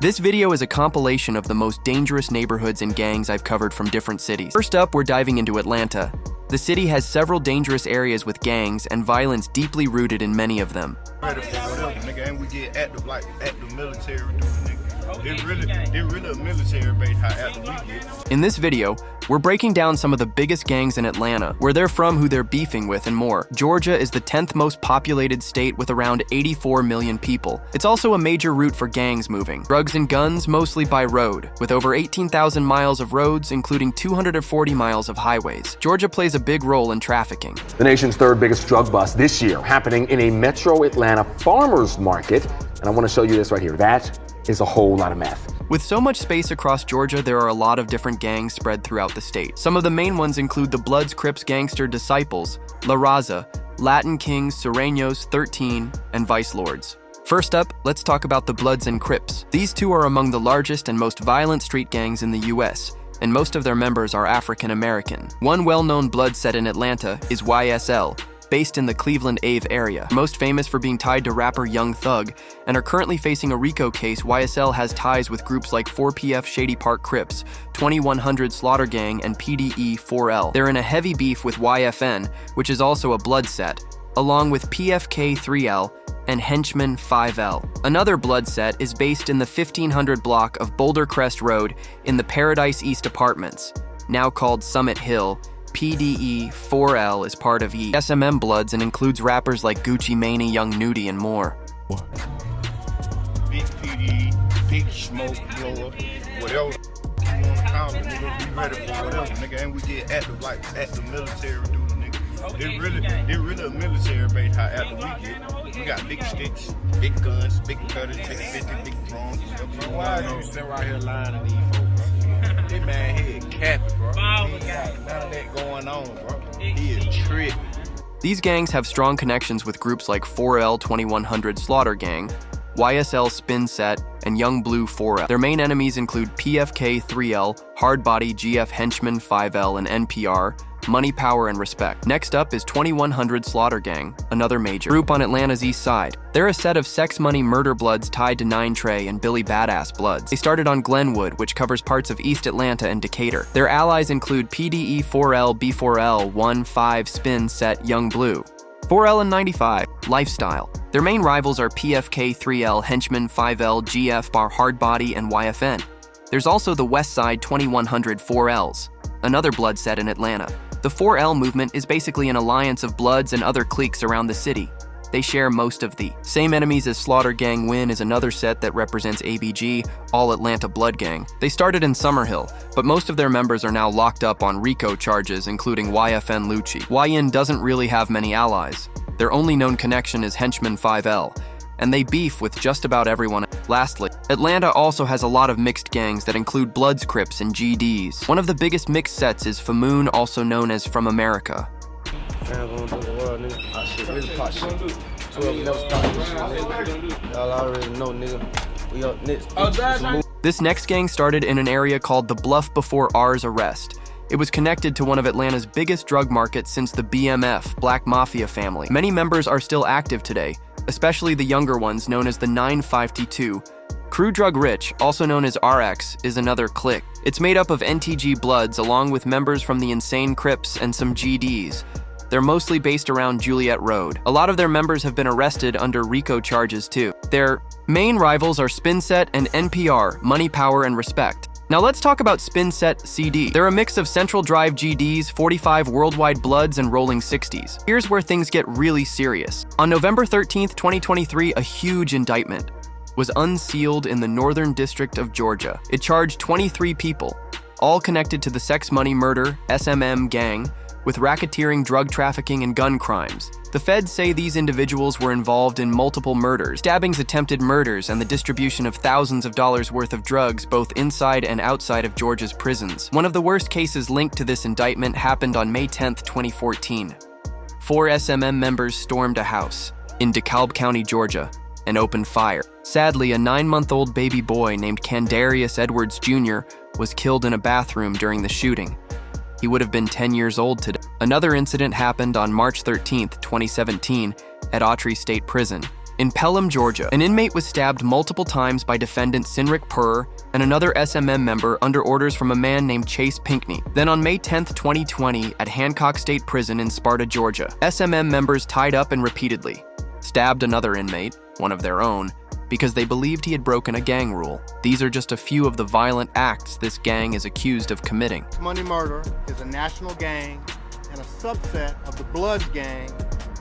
This video is a compilation of the most dangerous neighborhoods and gangs I've covered from different cities. First up, we're diving into Atlanta. The city has several dangerous areas with gangs and violence deeply rooted in many of them. Ready for whatever, nigga, and we get active like active military dudes, nigga. They really a military base how active we get. In this video, we're breaking down some of the biggest gangs in Atlanta, where they're from, who they're beefing with, and more. Georgia is the 10th most populated state with around 84 million people. It's also a major route for gangs moving drugs and guns, mostly by road, with over 18,000 miles of roads, including 240 miles of highways. Georgia plays a big role in trafficking. The nation's third biggest drug bust this year, happening in a metro Atlanta farmers market. And I want to show you this right here. That is a whole lot of meth. With so much space across Georgia, there are a lot of different gangs spread throughout the state. Some of the main ones include the Bloods Crips gangster Disciples, La Raza, Latin Kings, Sureños, 13, and Vice Lords. First up, let's talk about the Bloods and Crips. These two are among the largest and most violent street gangs in the US, and most of their members are African American. One well-known blood set in Atlanta is YSL, based in the Cleveland Ave area. Most famous for being tied to rapper Young Thug, and are currently facing a RICO case. YSL has ties with groups like 4PF Shady Park Crips, 2100 Slaughter Gang, and PDE 4L. They're in a heavy beef with YFN, which is also a blood set, along with PFK 3L and Henchman 5L. Another blood set is based in the 1500 block of Boulder Crest Road in the Paradise East Apartments, now called Summit Hill. PDE 4L is part of SMM Bloods and includes rappers like Gucci Mane, Young Nudie, and more. Big PD, big smoke blower, whatever you want to call it, nigga. We ready for whatever, nigga, and we get active like active military dudes, nigga. They really a military base how active we get. We got big sticks, big guns, big cutters, big 50, big drums. Why are you sitting right here lying to these folks? This man here capping, bro. He ain't got none of that going on, bro. He is tripping. These gangs have strong connections with groups like 4L 2100 Slaughter Gang, YSL Spin Set, and Young Blue 4L. Their main enemies include PFK 3L, Hard Body, GF Henchman 5L, and NPR, Money, Power, and Respect. Next up is 2100 Slaughter Gang, another major group on Atlanta's east side. They're a set of sex, money, murder bloods tied to 9 Trey and Billy Badass Bloods. They started on Glenwood, which covers parts of East Atlanta and Decatur. Their allies include PDE 4L, B4L, 1-5 Spin Set, Young Blue, 4L and 95, Lifestyle. Their main rivals are PFK 3L, Henchman 5L, GF Bar Hard Body, and YFN. There's also the West Side 2100 4Ls, another blood set in Atlanta. The 4L movement is basically an alliance of bloods and other cliques around the city. They share most of the same enemies as Slaughter Gang. Win is another set that represents ABG, All Atlanta Blood Gang. They started in Summerhill, but most of their members are now locked up on RICO charges, including YFN Lucci. YN doesn't really have many allies. Their only known connection is Henchman 5L, and they beef with just about everyone. Lastly, Atlanta also has a lot of mixed gangs that include Bloods, Crips, and GDs. One of the biggest mixed sets is Famoon, also known as From America. This next gang started in an area called the Bluff before R's arrest. It was connected to one of Atlanta's biggest drug markets since the BMF, Black Mafia family. Many members are still active today, especially the younger ones known as the 952. Crew Drug Rich, also known as RX, is another clique. It's made up of NTG Bloods along with members from the Insane Crips and some GDs. They're mostly based around Juliet Road. A lot of their members have been arrested under RICO charges too. Their main rivals are Spin Set and NPR, Money, Power, and Respect. Now let's talk about Spin Set CD. They're a mix of Central Drive GDs, 45 Worldwide Bloods, and Rolling 60s. Here's where things get really serious. On November 13th, 2023, a huge indictment was unsealed in the Northern District of Georgia. It charged 23 people, all connected to the Sex, Money, Murder, SMM gang, with racketeering, drug trafficking, and gun crimes. The feds say these individuals were involved in multiple murders, stabbings, attempted murders, and the distribution of thousands of dollars worth of drugs both inside and outside of Georgia's prisons. One of the worst cases linked to this indictment happened on May 10, 2014. 4 SMM members stormed a house in DeKalb County, Georgia, and opened fire. Sadly, a 9-month-old baby boy named Candarius Edwards Jr. was killed in a bathroom during the shooting. He would have been 10 years old today. Another incident happened on March 13, 2017, at Autry State Prison. In Pelham, Georgia, an inmate was stabbed multiple times by defendant Sinric Purr and another SMM member under orders from a man named Chase Pinckney. Then on May 10, 2020, at Hancock State Prison in Sparta, Georgia, SMM members tied up and repeatedly stabbed another inmate, one of their own, because they believed he had broken a gang rule. These are just a few of the violent acts this gang is accused of committing. Money Murder is a national gang and a subset of the Bloods gang,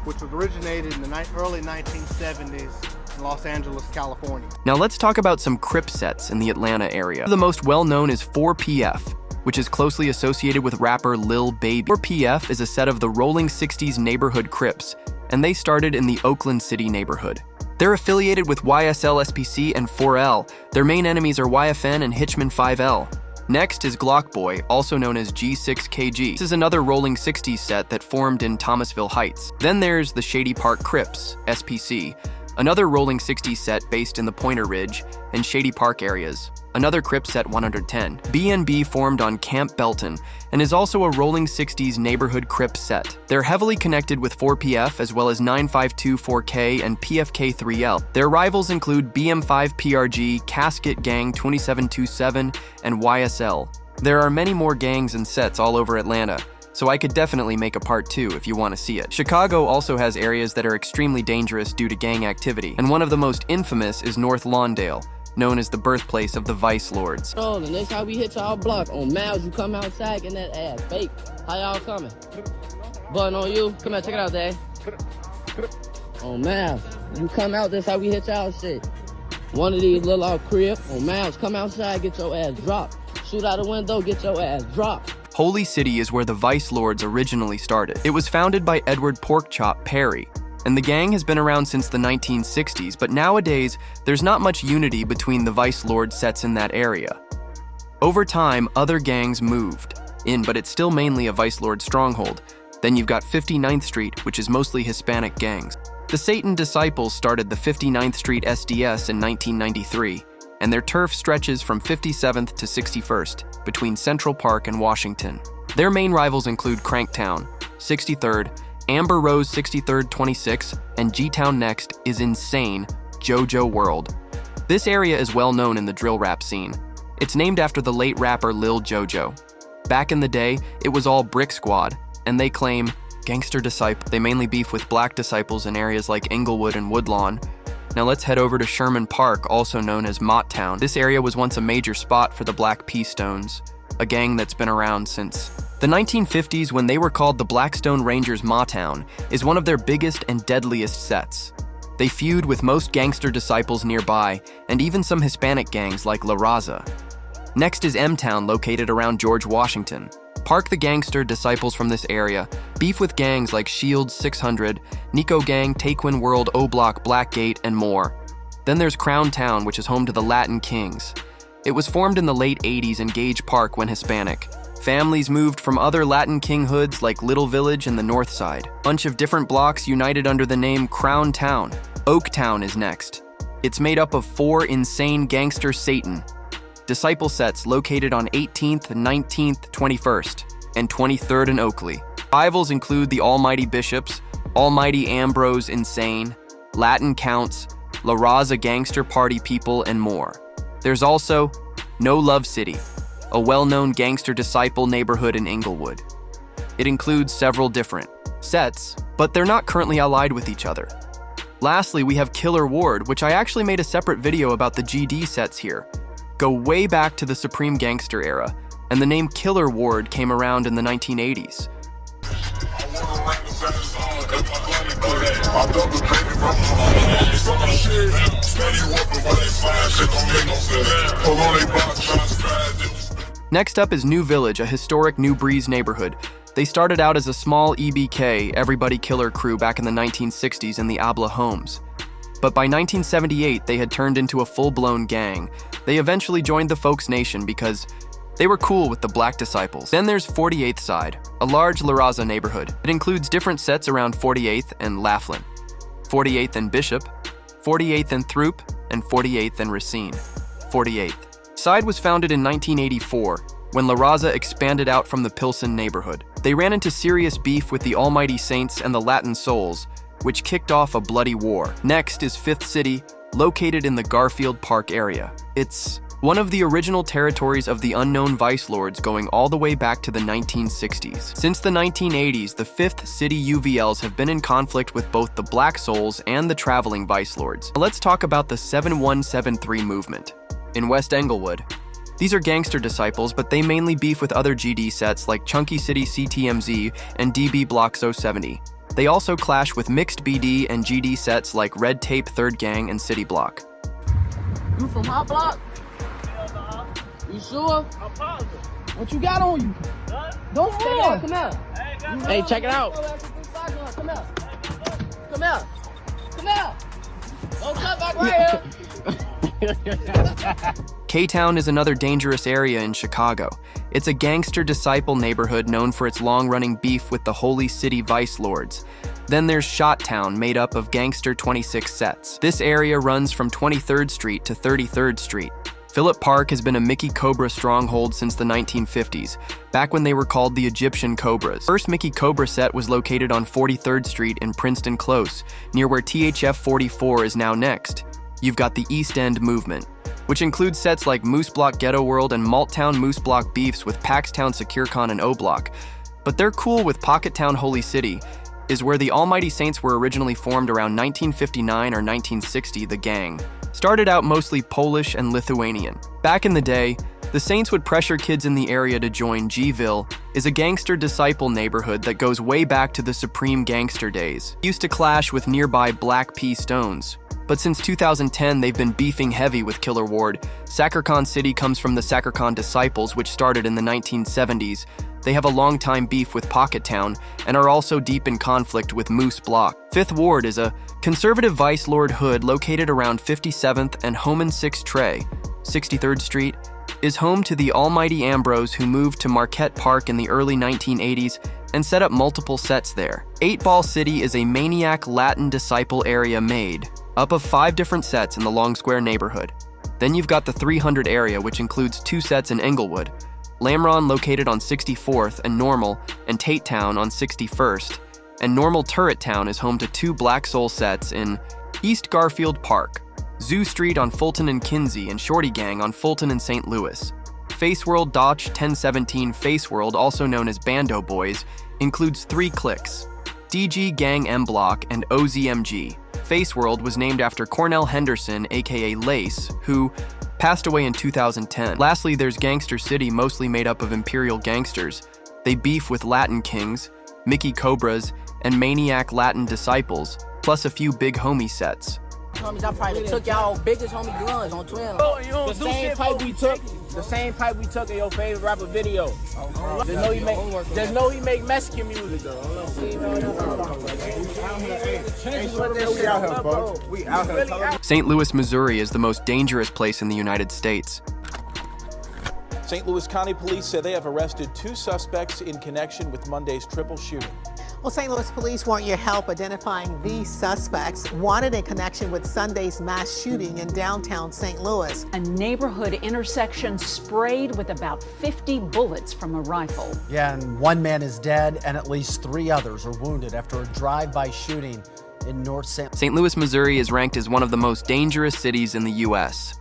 which was originated in the early 1970s in Los Angeles, California. Now let's talk about some Crip sets in the Atlanta area. The most well-known is 4PF, which is closely associated with rapper Lil Baby. 4PF is a set of the Rolling 60s neighborhood Crips, and they started in the Oakland City neighborhood. They're affiliated with YSL SPC and 4L. Their main enemies are YFN and Hitchman 5L. Next is Glock Boy, also known as G6KG. This is another Rolling 60s set that formed in Thomasville Heights. Then there's the Shady Park Crips, SPC, another Rolling 60s set based in the Pointer Ridge and Shady Park areas. Another Crip set 110. BNB formed on Camp Belton and is also a Rolling 60s neighborhood Crip set. They're heavily connected with 4PF as well as 952-4K and PFK-3L. Their rivals include BM5PRG, Casket Gang 2727, and YSL. There are many more gangs and sets all over Atlanta, so I could definitely make a part 2 if you want to see it. Chicago also has areas that are extremely dangerous due to gang activity, and one of the most infamous is North Lawndale, known as the birthplace of the Vice Lords. Oh, and next time we hit y'all block on Miles, you come outside getting that ass fake. How y'all coming? Button on you. Come here, check it out, Dad. On Miles, you come out, that's how we hit y'all shit. One of these little crib on Miles, come outside, get your ass dropped. Shoot out the window, get your ass dropped. Holy City is where the Vice Lords originally started. It was founded by Edward Porkchop Perry, and the gang has been around since the 1960s, but nowadays, there's not much unity between the Vice Lord sets in that area. Over time, other gangs moved in, but it's still mainly a Vice Lord stronghold. Then you've got 59th Street, which is mostly Hispanic gangs. The Satan Disciples started the 59th Street SDS in 1993, and their turf stretches from 57th to 61st, between Central Park and Washington. Their main rivals include Cranktown, 63rd, Amber Rose 63rd 26, and G-Town next is Insane, JoJo World. This area is well known in the drill rap scene. It's named after the late rapper Lil JoJo. Back in the day, it was all Brick Squad, and they claim Gangster Disciple. They mainly beef with black disciples in areas like Inglewood and Woodlawn. Now let's head over to Sherman Park, also known as Motttown. This area was once a major spot for the Black P-Stones, a gang that's been around since the 1950s, when they were called the Blackstone Rangers. Motttown is one of their biggest and deadliest sets. They feud with most Gangster Disciples nearby, and even some Hispanic gangs like La Raza. Next is M-Town, located around George Washington. Park the Gangster Disciples from this area beef with gangs like Shields 600, Nico Gang, Taquin World, O-Block, Blackgate, and more. Then there's Crown Town, which is home to the Latin Kings. It was formed in the late 80s in Gage Park when Hispanic. Families moved from other Latin King hoods like Little Village and the North Side. Bunch of different blocks united under the name Crown Town. Oaktown is next. It's made up of 4 insane gangster Satan disciple sets located on 18th, 19th, 21st, and 23rd in Oakley. Rivals include the Almighty Bishops, Almighty Ambrose Insane, Latin Counts, La Raza Gangster Party People, and more. There's also No Love City, a well-known gangster disciple neighborhood in Inglewood. It includes several different sets, but they're not currently allied with each other. Lastly, we have Killer Ward, which I actually made a separate video about the GD sets here. Go way back to the Supreme Gangster era, and the name Killer Ward came around in the 1980s. Next up is New Village, a historic New Breeze neighborhood. They started out as a small EBK, Everybody Killer crew back in the 1960s in the Abla homes. But by 1978, they had turned into a full-blown gang. They eventually joined the Folks Nation because they were cool with the Black Disciples. Then there's 48th Side, a large La Raza neighborhood. It includes different sets around 48th and Laughlin, 48th and Bishop, 48th and Throop, and 48th and Racine. 48th Side was founded in 1984 when La Raza expanded out from the Pilsen neighborhood. They ran into serious beef with the Almighty Saints and the Latin Souls, which kicked off a bloody war. Next is Fifth City, located in the Garfield Park area. It's one of the original territories of the unknown vice lords going all the way back to the 1960s. Since the 1980s, the Fifth City UVLs have been in conflict with both the Black Souls and the traveling vice lords. Let's talk about the 7173 movement. In West Englewood, these are gangster disciples, but they mainly beef with other GD sets like Chunky City CTMZ and DB Block 070. They also clash with mixed BD and GD sets like Red Tape Third Gang and City Block. You from Hot Block? You sure? I'm positive. What you got on you? Don't Check fall. it out. Come out. Hey, check it out. Come out. Come out. Come out. Don't cut back right here. K-Town is another dangerous area in Chicago. It's a gangster disciple neighborhood known for its long-running beef with the Holy City Vice Lords. Then there's Shot-Town, made up of Gangster 26 sets. This area runs from 23rd Street to 33rd Street. Phillip Park has been a Mickey Cobra stronghold since the 1950s, back when they were called the Egyptian Cobras. First Mickey Cobra set was located on 43rd Street in Princeton Close, near where THF 44 is now next. You've got the East End movement, which includes sets like Moose Block Ghetto World and Malttown Moose Block beefs with Paxtown SecureCon and O-Block. But they're cool with Pockettown Holy City, is where the Almighty Saints were originally formed around 1959 or 1960. The gang started out mostly Polish and Lithuanian. Back in the day, the Saints would pressure kids in the area to join. G-Ville is a gangster disciple neighborhood that goes way back to the Supreme Gangster days. It used to clash with nearby Black P. Stones. But since 2010, they've been beefing heavy with Killer Ward. SacreCon City comes from the SacreCon Disciples, which started in the 1970s. They have a long-time beef with Pockettown and are also deep in conflict with Moose Block. Fifth Ward is a conservative vice lord hood located around 57th and Homan 6 Trey. 63rd Street is home to the Almighty Ambrose, who moved to Marquette Park in the early 1980s and set up multiple sets there. 8 Ball City is a maniac Latin disciple area made up of 5 different sets in the Long Square neighborhood. Then you've got the 300 area, which includes 2 sets in Englewood. Lamron, located on 64th and Normal, and Tate Town on 61st. And Normal Turret Town is home to 2 Black Soul sets in East Garfield Park, Zoo Street on Fulton and Kinsey, and Shorty Gang on Fulton and St. Louis. Face World Dodge 1017 Face World, also known as Bando Boys, includes 3 cliques: DG Gang M Block and OZMG. Face World was named after Cornell Henderson, aka Lace, who passed away in 2010. Lastly, there's Gangster City, mostly made up of Imperial gangsters. They beef with Latin Kings, Mickey Cobras, and Maniac Latin Disciples, plus a few big homie sets. Homies, I probably took y'all biggest homie guns on Twin. The same pipe we took in your favorite rapper video. Just know he make Mexican music though. St. Louis, Missouri is the most dangerous place in the United States. St. Louis County Police say they have arrested 2 suspects in connection with Monday's triple shooting. Well, St. Louis police want your help identifying these suspects wanted in connection with Sunday's mass shooting in downtown St. Louis. A neighborhood intersection sprayed with about 50 bullets from a rifle. Yeah, and 1 man is dead and at least 3 others are wounded after a drive-by shooting in North St. Louis, Missouri is ranked as one of the most dangerous cities in the U.S.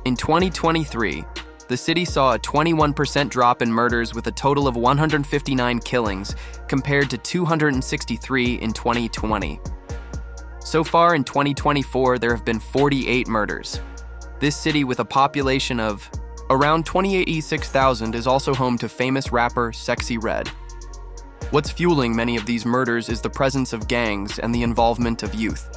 In 2023, the city saw a 21% drop in murders with a total of 159 killings compared to 263 in 2020. So far in 2024, there have been 48 murders. This city, with a population of around 28,600, is also home to famous rapper Sexy Red. What's fueling many of these murders is the presence of gangs and the involvement of youth.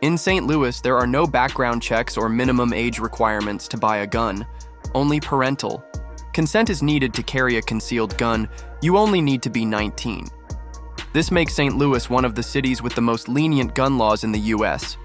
In St. Louis, there are no background checks or minimum age requirements to buy a gun. Only parental consent is needed to carry a concealed gun. You only need to be 19. This makes St. Louis one of the cities with the most lenient gun laws in the U.S.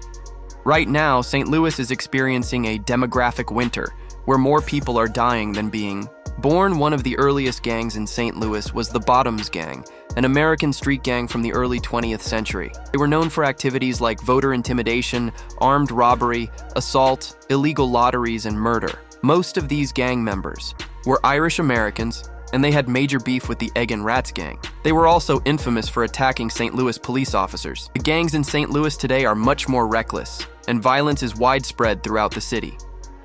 Right now, St. Louis is experiencing a demographic winter, where more people are dying than being born. One of the earliest gangs in St. Louis was the Bottoms Gang, an American street gang from the early 20th century. They were known for activities like voter intimidation, armed robbery, assault, illegal lotteries, and murder. Most of these gang members were Irish Americans, and they had major beef with the Egg and Rats gang. They were also infamous for attacking St. Louis police officers. The gangs in St. Louis today are much more reckless, and violence is widespread throughout the city.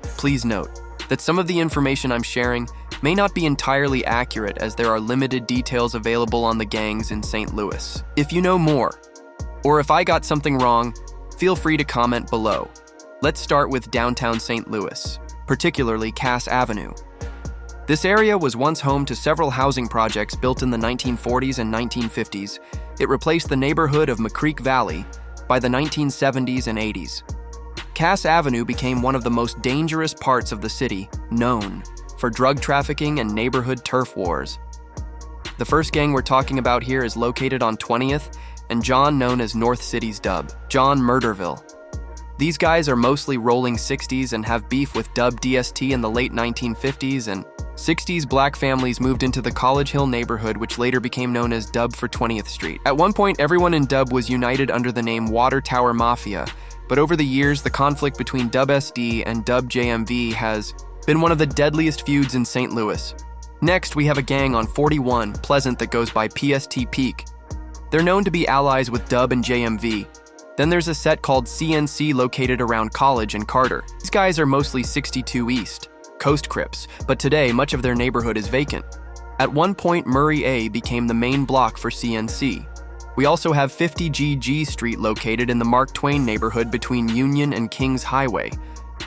Please note that some of the information I'm sharing may not be entirely accurate, as there are limited details available on the gangs in St. Louis. If you know more, or if I got something wrong, feel free to comment below. Let's start with downtown St. Louis, particularly Cass Avenue. This area was once home to several housing projects built in the 1940s and 1950s. It replaced the neighborhood of McCreek Valley by the 1970s and 80s. Cass Avenue became one of the most dangerous parts of the city, known for drug trafficking and neighborhood turf wars. The first gang we're talking about here is located on 20th and John, known as North City's Dub, John Murderville. These guys are mostly rolling 60s and have beef with Dub DST in the late 1950s and 60s. Black families moved into the College Hill neighborhood, which later became known as Dub for 20th Street. At one point, everyone in Dub was united under the name Water Tower Mafia, but over the years, the conflict between Dub SD and Dub JMV has been one of the deadliest feuds in St. Louis. Next, we have a gang on 41 Pleasant that goes by PST Peak. They're known to be allies with Dub and JMV. Then there's a set called CNC located around College and Carter. These guys are mostly 62 East Coast Crips, but today much of their neighborhood is vacant. At one point, Murray A became the main block for CNC. We also have 50 G Street located in the Mark Twain neighborhood between Union and Kings Highway.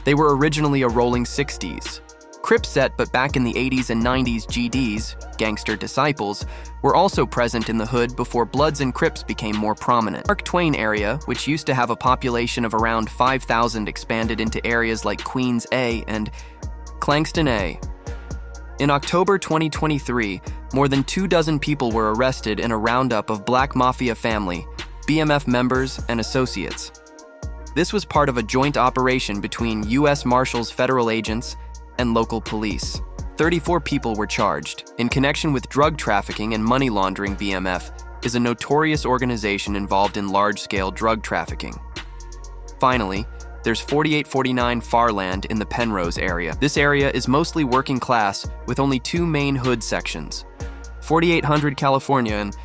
They were originally a rolling 60s Crip set, but back in the 80s and 90s, GDs, Gangster Disciples, were also present in the hood before Bloods and Crips became more prominent. Mark Twain area, which used to have a population of around 5,000, expanded into areas like Queens A and Clangston A. In October 2023, more than 24 people were arrested in a roundup of Black Mafia family, BMF members, and associates. This was part of a joint operation between U.S. Marshals federal agents and local police. 34 people were charged. In connection with drug trafficking and money laundering, BMF is a notorious organization involved in large-scale drug trafficking. Finally, there's 4849 Farland in the Penrose area. This area is mostly working class with only two main hood sections. 4800 California and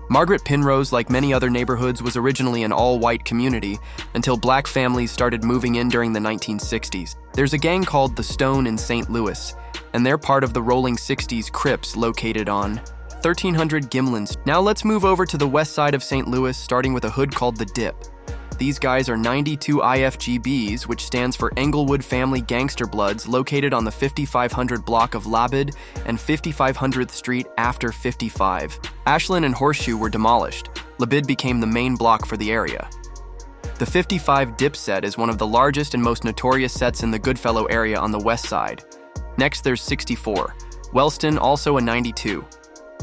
Margaret Penrose, like many other neighborhoods, was originally an all-white community until black families started moving in during the 1960s. There's a gang called the Stone in St. Louis, and they're part of the rolling 60s Crips located on 1300 Gimlin. Now let's move over to the west side of St. Louis, starting with a hood called the Dip. These guys are 92 IFGBs, which stands for Englewood Family Gangster Bloods, located on the 5500 block of Labid and 5500th Street after 55. Ashland and Horseshoe were demolished. Labid became the main block for the area. The 55 Dip set is one of the largest and most notorious sets in the Goodfellow area on the west side. Next, there's 64. Wellston, also a 92.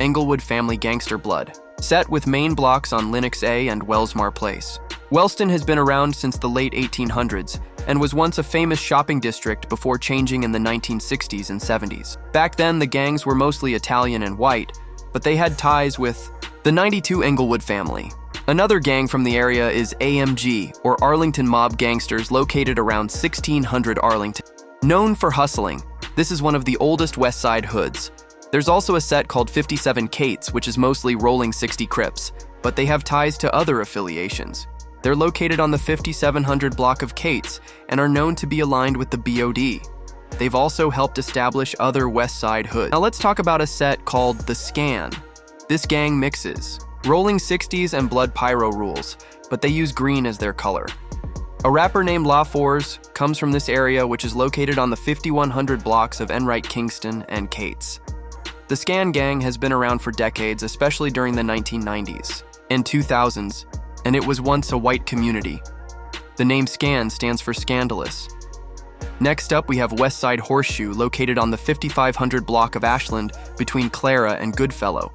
Englewood Family Gangster Blood, set with main blocks on Lenox A and Wellsmar Place. Wellston has been around since the late 1800s and was once a famous shopping district before changing in the 1960s and 70s. Back then, the gangs were mostly Italian and white, but they had ties with the 92 Englewood family. Another gang from the area is AMG, or Arlington Mob Gangsters, located around 1600 Arlington. Known for hustling, this is one of the oldest West Side hoods. There's also a set called 57 Kates, which is mostly rolling 60 Crips, but they have ties to other affiliations. They're located on the 5700 block of Kates and are known to be aligned with the BOD. They've also helped establish other West Side hoods. Now let's talk about a set called the Scan. This gang mixes rolling 60s and blood pyro rules, but they use green as their color. A rapper named La Force comes from this area, which is located on the 5100 blocks of Enright, Kingston, and Kates. The Scan gang has been around for decades, especially during the 1990s and 2000s, and it was once a white community. The name Scan stands for scandalous. Next up, we have West Side Horseshoe, located on the 5500 block of Ashland between Clara and Goodfellow.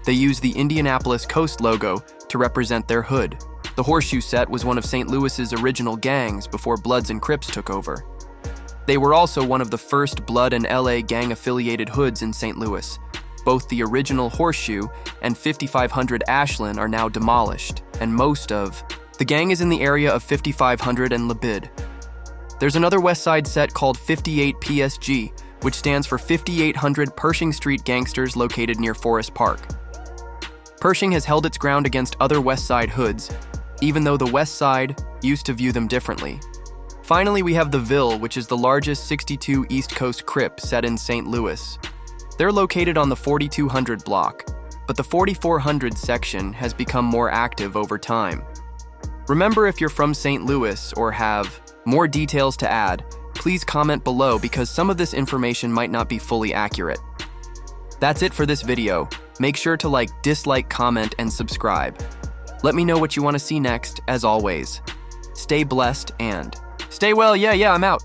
They use the Indianapolis Coast logo to represent their hood. The Horseshoe set was one of St. Louis's original gangs before Bloods and Crips took over. They were also one of the first Blood and LA gang-affiliated hoods in St. Louis. Both the original Horseshoe and 5500 Ashland are now demolished, and most of the gang is in the area of 5500 and Labid. There's another West Side set called 58 PSG, which stands for 5800 Pershing Street Gangsters located near Forest Park. Pershing has held its ground against other West Side hoods, even though the West Side used to view them differently. Finally, we have the Ville, which is the largest 62 East Coast Crip set in St. Louis. They're located on the 4200 block, but the 4400 section has become more active over time. Remember, if you're from St. Louis or have more details to add, please comment below because some of this information might not be fully accurate. That's it for this video. Make sure to like, dislike, comment, and subscribe. Let me know what you want to see next, as always. Stay blessed and stay well. Yeah, I'm out.